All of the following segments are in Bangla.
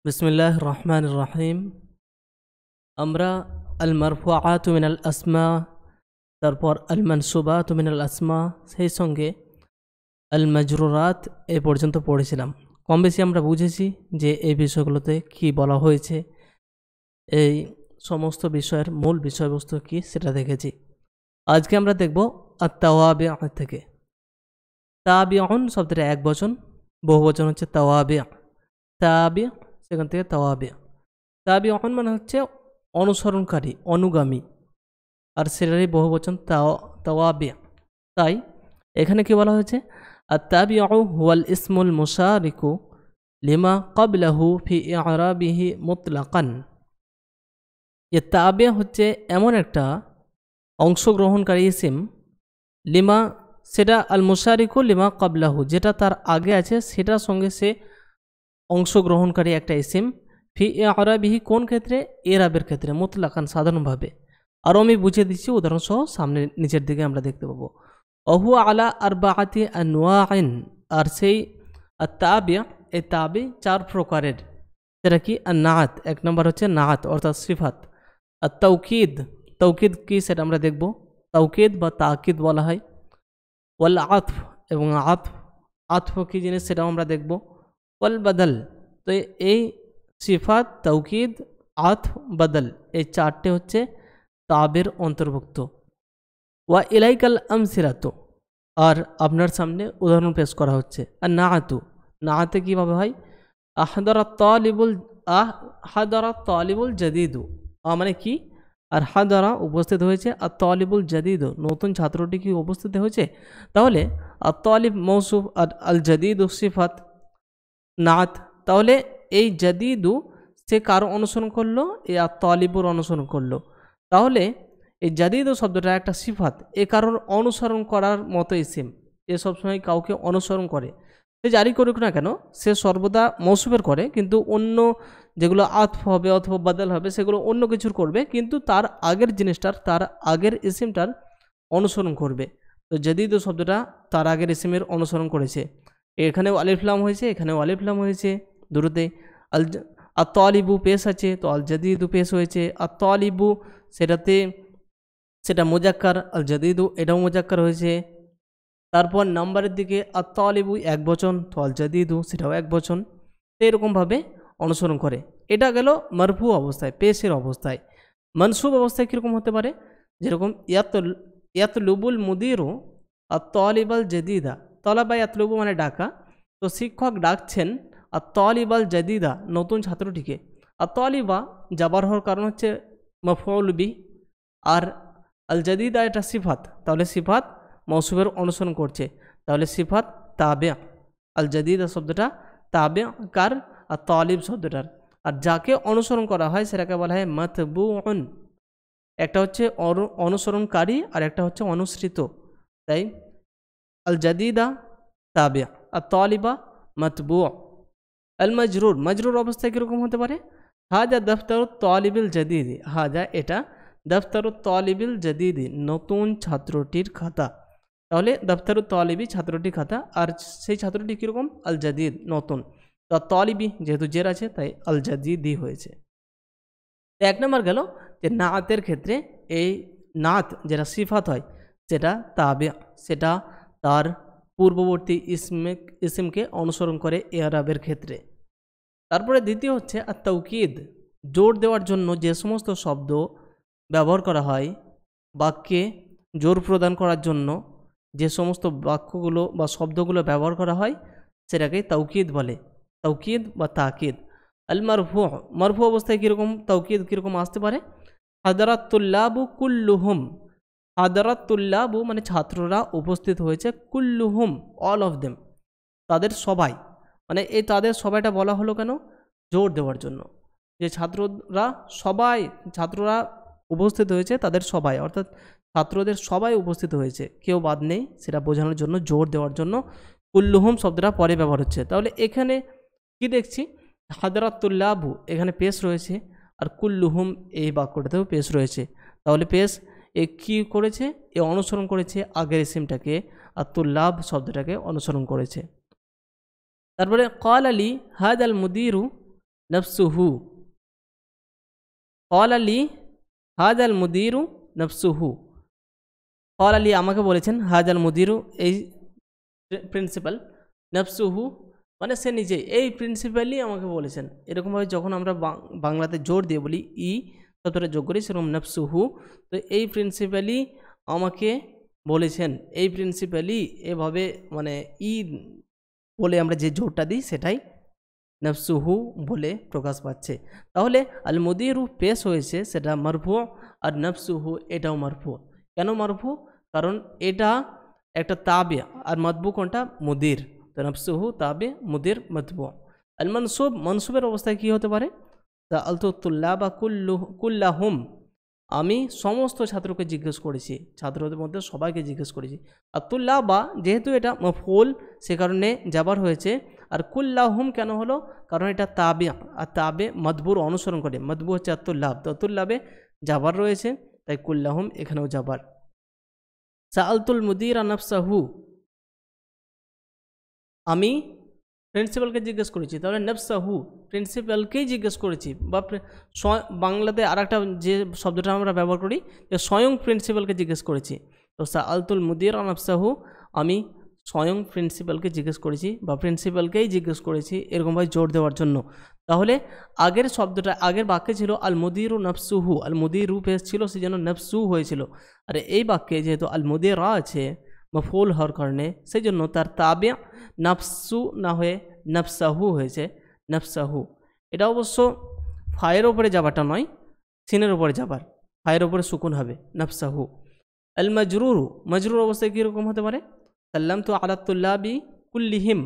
বিসমিল্লাহির রহমানির রহিম। আমরা আল মারফুআতু মিনাল আসমা, তারপর আল মানসুবাতু মিনাল আসমা, সেই সঙ্গে আল মাজরুরাত এ পর্যন্ত পড়েছিলাম। কম বেশি আমরা বুঝেছি যে এই বিষয়গুলোতে কি বলা হয়েছে, এই সমস্ত বিষয়ের মূল বিষয়বস্তু কি সেটা দেখেছি। আজকে আমরা দেখব আত-তাওয়াবি থেকে। তাবিউন শব্দটা এক বচন, বহু বচন হচ্ছে তাওয়াবি। তাবি সেখান থেকে তাওয়াবি। তাবিউন মানে হচ্ছে অনুসরণকারী, অনুগামী, আর সেটারই বহু বচন তাওয়াবি। তাই এখানে কি বলা হয়েছে, আত-তাবিউ হুয়াল ইসমুল মুশারিকু লিমা ক্বাবলাহু ফি ই'রাবিহি মুতলাকান। এ তাবিয়া হচ্ছে এমন একটা অংশগ্রহণকারী ইসিম, লিমা সেটা আল মুশারিকু লিমা ক্বাবলাহু, যেটা তার আগে আছে সেটার সঙ্গে সে অংশগ্রহণকারী একটা ইসিম, ফি ই'রাবিহি কোন ক্ষেত্রে, ইরাবের ক্ষেত্রে, মুতলাকান সাধারণভাবে। আরও আমি বুঝিয়ে দিচ্ছি উদাহরণসহ, সামনে নিচের দিকে আমরা দেখতে পাবো। অহু আলা আরবাআতি আনওয়াইন, আর সেই তাবিয়া, এই তাবি চার প্রকারের। সেটা কি, নাআত, এক নম্বর হচ্ছে নাআত অর্থাৎ সিফাত। আর তাওকিদ, তাওকিদ কি সেটা আমরা দেখব, তাওকিদ বা তাকিদ বলা হয়। ওয়াল আতফ, এবং আতফ, আতফ কি জিনিস সেটাও আমরা দেখব। ওয়াল বাদল, তো এই সিফাত, তাওকিদ, আতফ, বাদল, এই চারটে হচ্ছে তাবের অন্তর্ভুক্ত। ওয়া ইলাইকাল আমসিলাতু, আর আপনার সামনে উদাহরণ পেশ করা হচ্ছে। আর নাআতু, নাআতে কীভাবে হয়, আহদারা তালিবুল জাদিদু, মানে কি, আর হাদারা উপস্থিত হয়েছে, আর তালিবুল জাদিদু নতুন ছাত্রটি কি উপস্থিত হয়েছে। তাহলে আর তালিব মৌসুফ, আর আল জাদিদু সিফাত, নাআত। তাহলে এই জাদিদু সে কারো অনুসরণ করলো, এ আর তালিবুর অনুসরণ করলো। তাহলে এই জাদিদু শব্দটা একটা সিফাত, এ কারোর অনুসরণ করার মতো ইসিম, এ সবসময় কাউকে অনুসরণ করে। সে জারি করুক না কেন, সে সর্বদা মৌসুফের করে, কিন্তু অন্য যেগুলো আতফ হবে অথবা বাদল হবে সেগুলো অন্য কিছুর করবে, কিন্তু তার আগের জিনিসটার, তার আগের ইসিমটার অনুসরণ করবে। তো জাদিদু শব্দটা তার আগের ইসিমের অনুসরণ করেছে। এখানেও আলিফ লাম হয়েছে, এখানেও আলিফ লাম হয়েছে দুটোতে। আর তালিবু পেশ আছে, তো আল জাদিদু পেশ হয়েছে। আর তালিবু সেটা মুজাক্কার, আল জাদিদু এটাও মুজাক্কার হয়েছে। তারপর নাম্বারের দিকে আর তালিবু এক বচন, তো আল জাদিদু সেটাও এক বচন। তো এরকমভাবে অনুসরণ করে। এটা গেল মারফু অবস্থায়, পেশের অবস্থায়। মনসুব অবস্থায় কীরকম হতে পারে, যেরকম ইয়াতলুবুল মুদিরু আর তালিবাল জাদিদা, তলাবা ইয়াতলুবু মানে ডাকা, তো শিক্ষক ডাকছেন আর তালিবাল জাদিদা নতুন ছাত্রটিকে। আর তালিবা যাবার হওয়ার কারণ হচ্ছে মফউল বি, আর আল জাদিদা এটা সিফাত, তাহলে সিফাত মৌসুফের অনুসরণ করছে, তাহলে সিফাত তাবে। আল জাদিদা শব্দটা তাবে কার, আর তালিব শব্দটার। আর যাকে অনুসরণ করা হয় সেটাকে বলা হয় মাতবুউন। একটা হচ্ছে অনুসরণকারী আর একটা হচ্ছে অনুসৃত। তাই আল জাদিদা তাবে, আর তালিবা মাতবু। আল মাজরুর, মাজরুর অবস্থায় কীরকম হতে পারে, হাজা দফতরুত তালিবিল জাদিদি, হাজা এটা দফতরুত তালিবিল জাদিদি নতুন ছাত্রটির খাতা। তাহলে দফতরুত তালিবি ছাত্রটির খাতা, আর সেই ছাত্রটি কীরকম, আল জাদিদ নতুন। তো তালিবি যেহেতু জের আছে তাই আল জাদিদি হয়েছে। এক নম্বর গেল যে নাআতের ক্ষেত্রে এই নাত যেটা সিফাত হয় সেটা তাবে, সেটা তার পূর্ববর্তী ইসমকে অনুসরণ করে ইরাবের ক্ষেত্রে। তারপরে দ্বিতীয় হচ্ছে আর তাওকিদ, জোর দেওয়ার জন্য যে সমস্ত শব্দ ব্যবহার করা হয়, বাক্যে জোর প্রদান করার জন্য যে সমস্ত বাক্যগুলো বা শব্দগুলো ব্যবহার করা হয় সেটাকে তাওকিদ বলে, তাওকিদ বা তাকিদ। আল মারফু, মারফু অবস্থায় কীরকম তাওকিদ কীরকম আসতে পারে, হাদারাতুল্লাবু কুল্লুহুম, হাদারাতুল্লাবু মানে ছাত্ররা উপস্থিত হয়েছে, কুল্লুহুম অল অফ দেম তাদের সবাই, মানে এই তাদের সবাইটা বলা হলো কেন, জোর দেওয়ার জন্য, যে ছাত্ররা উপস্থিত হয়েছে, তাদের সবাই অর্থাৎ ছাত্রদের সবাই উপস্থিত হয়েছে, কেউ বাদ নেই, সেটা বোঝানোর জন্য, জোর দেওয়ার জন্য কুল্লুহুম শব্দটা পরে ব্যবহার হচ্ছে। তাহলে এখানে কি দেখছি, হাদারাতুল্লাবু এখানে পেশ রয়েছে, আর কুল্লুহুম এই বাক্যটাতেও পেশ রয়েছে। তাহলে পেশ এ কী করেছে, এ অনুসরণ করেছে আগের ইসিমটাকে, আর তুল্লাব শব্দটাকে অনুসরণ করেছে। তারপরে ক্বাল আলী হাদাল মুদিরু নফসুহু, ক্বালা লি হাযাল মুদীরু নফসুহু, ক্বালা লি আমাকে বলেছেন, হাযাল মুদীরু এই প্রিন্সিপাল, নফসুহু মানে সে নিজে, এই প্রিন্সিপালই আমাকে বলেছেন। এরকমভাবে যখন আমরা বাংলাতে জোর দিয়ে বলি ই শব্দটা যোগ করি, সেরকম নফসুহু, তো এই প্রিন্সিপালই আমাকে বলেছেন, এই প্রিন্সিপালই এভাবে মানে ই বলে আমরা যে জোরটা দিই সেটাই নফসুহু বলে প্রকাশ পাচ্ছে। তাহলে আল মুদীরু পেশ হয়েছে সেটা মারফু, আর নফসুহু এটাও মারফু। কেন মারফু? কারণ এটা একটা তাবে, আর মাতবু কোনটা? মুদির। তো নফসুহু তাবে, মুদির মাতবু। আল মনসুব, মনসুবের অবস্থায় কি হতে পারে? সাআলতু তুল্লাবা কুল্লাহুম, আমি সমস্ত ছাত্রকে জিজ্ঞেস করেছি, ছাত্রদের মধ্যে সবাইকে জিজ্ঞেস করেছি। আর তুল্লাবা যেহেতু এটা মফউল সে কারণে জাবার হয়েছে। আর কুল্লাহুম কেন হলো? কারণ এটা তাবে, আর তাবে মদবুর অনুসরণ করে, মদবু হচ্ছে আতুল্লাব, তো আতুল্লাবে জাবার রয়েছে, তাই কুল্লাহুম এখানেও জাবার। সাআলতুল মুদিরা নফসাহু, আমি প্রিন্সিপালকে জিজ্ঞেস করেছি, তাহলে নফসাহু প্রিন্সিপালকেই জিজ্ঞেস করেছি। বা বাংলাতে আর একটা যে শব্দটা আমরা ব্যবহার করি যে স্বয়ং প্রিন্সিপালকে জিজ্ঞেস করেছি, তো সাআলতুল মুদিরা নফসাহু আমি স্বয়ং প্রিন্সিপালকে জিজ্ঞেস করেছি বা প্রিন্সিপালকেই জিজ্ঞেস করেছি, এরকমভাবে জোর দেওয়ার জন্য। তাহলে আগের শব্দটা, আগের বাক্যে ছিল আল মুদিরু নফসুহু, আল মুদিরু পেশ ছিল সেই জন্য নফসু হয়েছিল। আর এই বাক্যে যেহেতু আল মুদিরা আছে মফউল হওয়ার কারণে, সেই জন্য তার তাবে নফসু না হয়ে নফসাহু হয়েছে, নফসাহু। এটা অবশ্য ফায়ের ওপরে যাবারটা নয়, সিনের ওপরে যাবার, ফায়ের ওপরে সুকুন হবে, নফসাহু। আল মজরুরু, মজরুর অবস্থায় কীরকম হতে পারে? সাল্লামতু আলা তুল্লাবি কুল্লিহিম,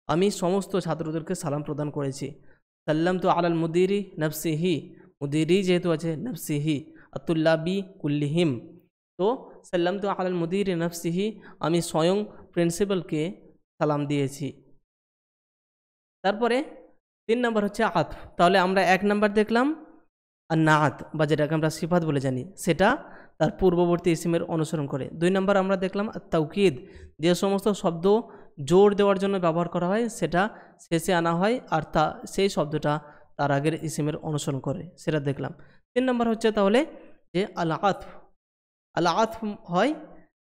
আমি সমস্ত ছাত্রদেরকে সালাম প্রদান করেছি। সাল্লামতু আলাল মুদিরি নফসিহি, মুদিরি যেহেতু আছে নফসিহি, আতুল্লাবি কুল্লিহিম, তো সাল্লামতু আলাল মুদিরি নফসিহি আমি স্বয়ং প্রিন্সিপালকে সালাম দিয়েছি। তারপরে 3 নম্বর হচ্ছে আতফ। তাহলে আমরা 1 নম্বর দেখলাম আর নাআত বা যেটাকে আমরা সিফাত বলে জানি, সেটা তার পূর্ববর্তী ইসিমের অনুসরণ করে। 2 নম্বর আমরা দেখলাম তাওকিদ, যে সমস্ত শব্দ জোর দেওয়ার জন্য ব্যবহার করা হয় সেটা শেষে আনা হয়, আর সেই শব্দটা তার আগের ইসিমের অনুসরণ করে, সেটা দেখলাম। 3 নম্বর হচ্ছে তাহলে যে আল আতফ। আল আতফ হয়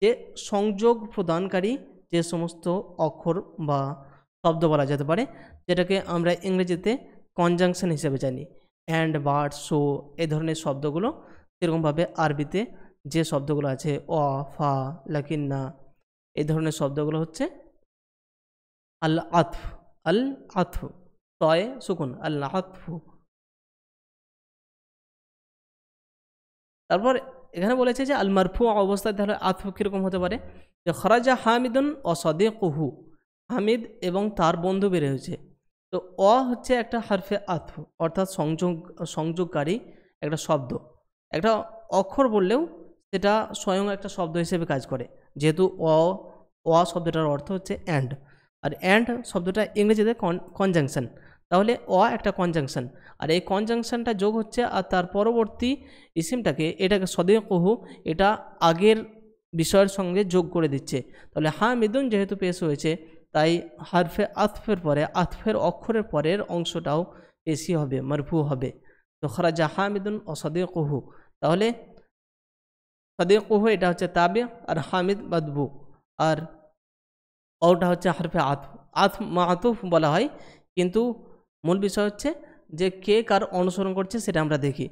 যে সংযোগ প্রদানকারী যে সমস্ত অক্ষর বা শব্দ বলা যেতে পারে, যেটাকে আমরা ইংরেজিতে কনজাংশন হিসেবে জানি, অ্যান্ড, বাট, সো, এই ধরনের শব্দগুলো। সেরকমভাবে আরবিতে যে শব্দগুলো আছে অ, ফা, লাকিন, না, এই ধরনের শব্দগুলো হচ্ছে আল আতফ। আল আতফ তয়ে সুকুন, আল আতফ। তারপর এখানে বলেছে যে আল মারফু অবস্থায় তাহলে আতফ কীরকম হতে পারে? যে খরাজা হামিদুন ও সাদিকুহু, হামিদ এবং তার বন্ধু বের হয়েছে। তো অ হচ্ছে একটা হারফে আতফ, অর্থাৎ সংযোগকারী একটা শব্দ। একটা অক্ষর বললেও সেটা স্বয়ং একটা শব্দ হিসেবে কাজ করে, যেহেতু অ শব্দটার অর্থ হচ্ছে অ্যান্ড, আর অ্যান্ড শব্দটা ইংরেজিতে কনজাংশন। তাহলে একটা কনজাংশন, আর এই কনজাংশনটা যোগ হচ্ছে, আর তার পরবর্তী ইসিমটাকে এটাকে সদিকুহু এটা আগের বিষয়ের সঙ্গে যোগ করে দিচ্ছে। তাহলে হামিদুন যেহেতু পেশ হয়েছে, তাই হারফে আতফের পরে আতফের অক্ষরের পরের অংশটাও পেশি হবে, মারফু হবে। তো খরাজা হামিদুন ও সদিকুহু, তাহলে সদিকুহু এটা হচ্ছে তাবে, আর হামিদ মাদবু, আর ওটা হচ্ছে হারফে আতফ মাতুফ বলা হয়, কিন্তু মূল বিষয় হচ্ছে যে কে কার অনুসরণ করছে সেটা আমরা দেখি।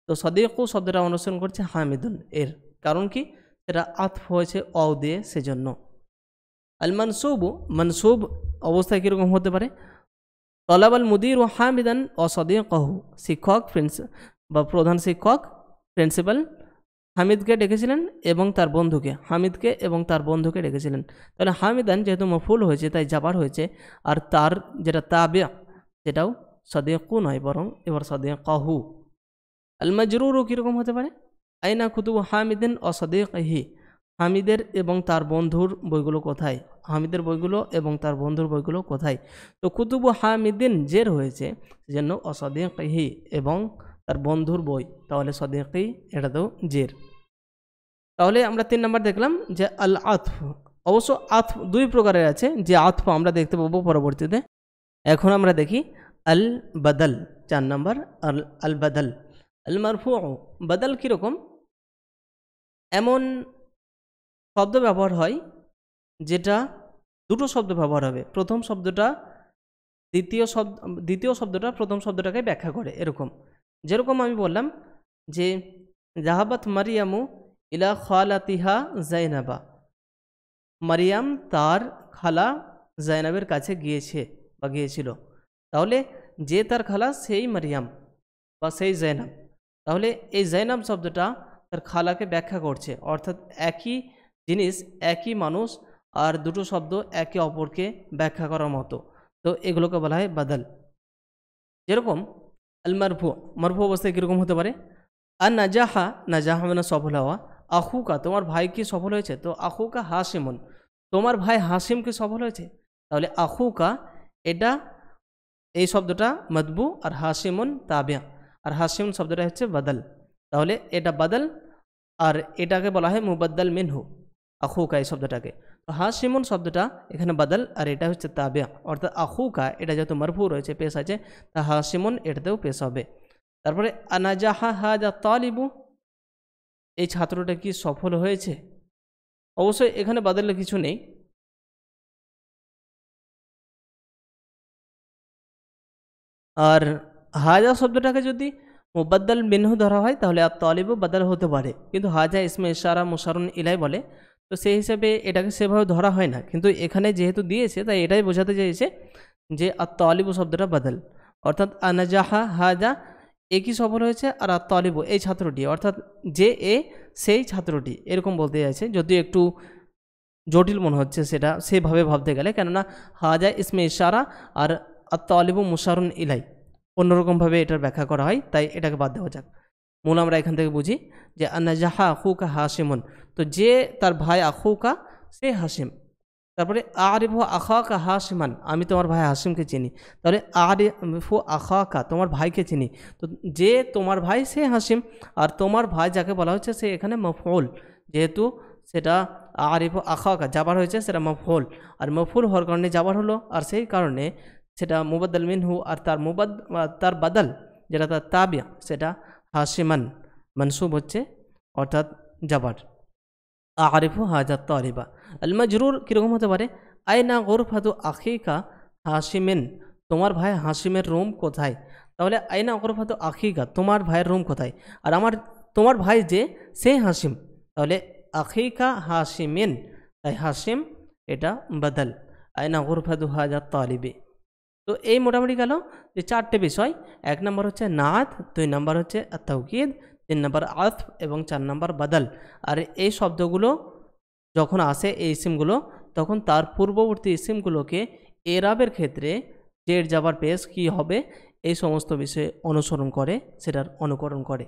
তো সদিকু শব্দটা অনুসরণ করছে হামিদুন, এর কারণ কি? সেটা আতফ হয়েছে অ দিয়ে, সেজন্য। আল মনসুবু, মনসুব অবস্থায় কীরকম হতে পারে? তলাব আল মুদির ও হামিদান ও সদিকহু, শিক্ষক বা প্রধান শিক্ষক প্রিন্সিপাল হামিদকে ডেকেছিলেন এবং তার বন্ধুকে, হামিদকে এবং তার বন্ধুকে ডেকেছিলেন। তাহলে হামিদান যেহেতু মফুল হয়েছে তাই জাবার হয়েছে, আর তার যেটা তাবে সেটাও সাদিকু নয়, বরং এবার সাদিকাহু। আল মাজরুরু কীরকম হতে পারে? আইনা কুতুবু হামিদিন ও সাদিকহি, হামিদের এবং তার বন্ধুর বইগুলো কোথায়? হামিদের বইগুলো এবং তার বন্ধুর বইগুলো কোথায়? তো কুতুবু হামিদিন জের হয়েছে, সেজন্য অসাদিকহি এবং তার বন্ধুর বই, তাহলে সাদিকি এটাতেও জের। তাহলে আমরা 3 নম্বর দেখলাম যে আল আতফ। অবশ্য আতফ 2 প্রকারের আছে, যে আতফ আমরা দেখতে পাবো পরবর্তীতে। এখন আমরা দেখি আল বাদল। 4 নম্বর আল বাদল। আল মারফু বাদল কীরকম? এমন শব্দ ব্যবহার হয় যেটা দুটো শব্দ ব্যবহার হবে, প্রথম শব্দটা দ্বিতীয় শব্দটা প্রথম শব্দটাকে ব্যাখ্যা করে। এরকম যেরকম আমি বললাম যে জাহাবাত মারিয়ামু ইলা খালাতিহা জাইনাবা, মারিয়াম তার খালা জাইনাবের কাছে গিয়েছে বা গিয়েছিল। তাহলে যে তার খালা সেই মারিয়াম বা সেই জাইনাব। তাহলে এই জাইনাব শব্দটা তার খালাকে ব্যাখ্যা করছে, অর্থাৎ একই জিনিস একই মানুষ আর দুটো শব্দ একে অপরকে ব্যাখ্যা করার মতো। তো এগুলোকে বলা হয় বাদল। যেরকম আল মারফু, মারফু অবস্থায় কীরকম হতে পারে? আর নাজাহা, নাজাহা মানে সফল হওয়া। আখুকা তোমার ভাই কি সফল হয়েছে? তো আখুকা হাসিমন, তোমার ভাই হাসিম কি সফল হয়েছে? তাহলে আখুকা এটা এই শব্দটা মদবু আর হাসিমন তাবিয়া, আর হাসিম শব্দটা হচ্ছে বাদল। তাহলে এটা বাদল আর এটাকে বলা হয় মুবাদ্দাল মিনহু, আখুকা এই শব্দটাকে। তো হাসিমুন শব্দটা এখানে বাদল আর এটা হচ্ছে তাবিয়া, অর্থাৎ আখুকা এটা যেহেতু মারফু রয়েছে পেশ আছে, তা হাসিমুন এটাতেও পেশ হবে। তারপরে আনাজাহা হাজা তালিবু, এই ছাত্রটা কি সফল হয়েছে? অবশ্যই এখানে বাদলের কিছু নেই। আর হাজা শব্দটাকে যদি মুবাদ্দাল মিনহু ধরা হয় তাহলে আর তালিবু বাদল হতে পারে, কিন্তু হাজা ইসমে ইশারা মুশারুন ইলাই বলে, তো সেই হিসেবে এটাকে সেভাবে ধরা হয় না। কিন্তু এখানে যেহেতু দিয়েছে তাই এটাই বোঝাতে চাইছে যে আর তালিবু শব্দটা বাদল, অর্থাৎ আনাজাহা হাজা একই সফল হয়েছে আর তালিবু এই ছাত্রটি, অর্থাৎ যে এ সেই ছাত্রটি, এরকম বলতে চাইছে। যদিও একটু জটিল মনে হচ্ছে সেটা সেভাবে ভাবতে গেলে, কেননা হাজা ইসমে ইশারা আর তালিবু মুশারুন ইলাই অন্যরকমভাবে এটার ব্যাখ্যা করা হয়, তাই এটাকে বাদ দেওয়া যাক। মূল আমরা এখান থেকে বুঝি যে আনাজাহা আখুকা হাসিমন, তো যে তার ভাই আখুকা সে হাসিম। তারপরে আরিফু আখাকা হাসিমান, আমি তোমার ভাই হাসিমকে চিনি। তাহলে আরিফু আখাকা তোমার ভাইকে চিনি, তো যে তোমার ভাই সে হাসিম, আর তোমার ভাই যাকে বলা হচ্ছে সে এখানে মফউল, যেহেতু সেটা আরিফু আখাকা জাবার হয়েছে সেটা মফউল, আর মফউল হওয়ার কারণে জাবার হলো, আর সেই কারণে সেটা মুবাদ্দাল মিনহু আর তার বাদল যেটা তার তাবিয়া সেটা হাসিমান মনসুব হচ্ছে, অর্থাৎ জাবার। আরিফু হাজাত তালিবা। আল মাজরুর কীরকম হতে পারে? আয়না গরফাতু আখিকা হাসিমেন, তোমার ভাই হাসিমের রুম কোথায়? তাহলে আয়না গরফাতু আখিকা তোমার ভাইয়ের রুম কোথায়, আর তোমার ভাই যে সে হাসিম, তাহলে আখিকা হাসিমেন, তাই হাসিম এটা বদল। আয়না গরফাতু হাজাত তালিবে। তো এই মোটামুটি গেল যে 4টে বিষয়। 1 নম্বর হচ্ছে নাত, 2 নম্বর হচ্ছে তাওকিদ, 3 নম্বর আতফ এবং 4 নম্বর বদল। আর এই শব্দগুলো যখন আসে এই ইসিমগুলো, তখন তার পূর্ববর্তী ইসিমগুলোকে এরাবের ক্ষেত্রে জের জাবার পেশ কী হবে এই সমস্ত বিষয়ে অনুসরণ করে, সেটার অনুকরণ করে।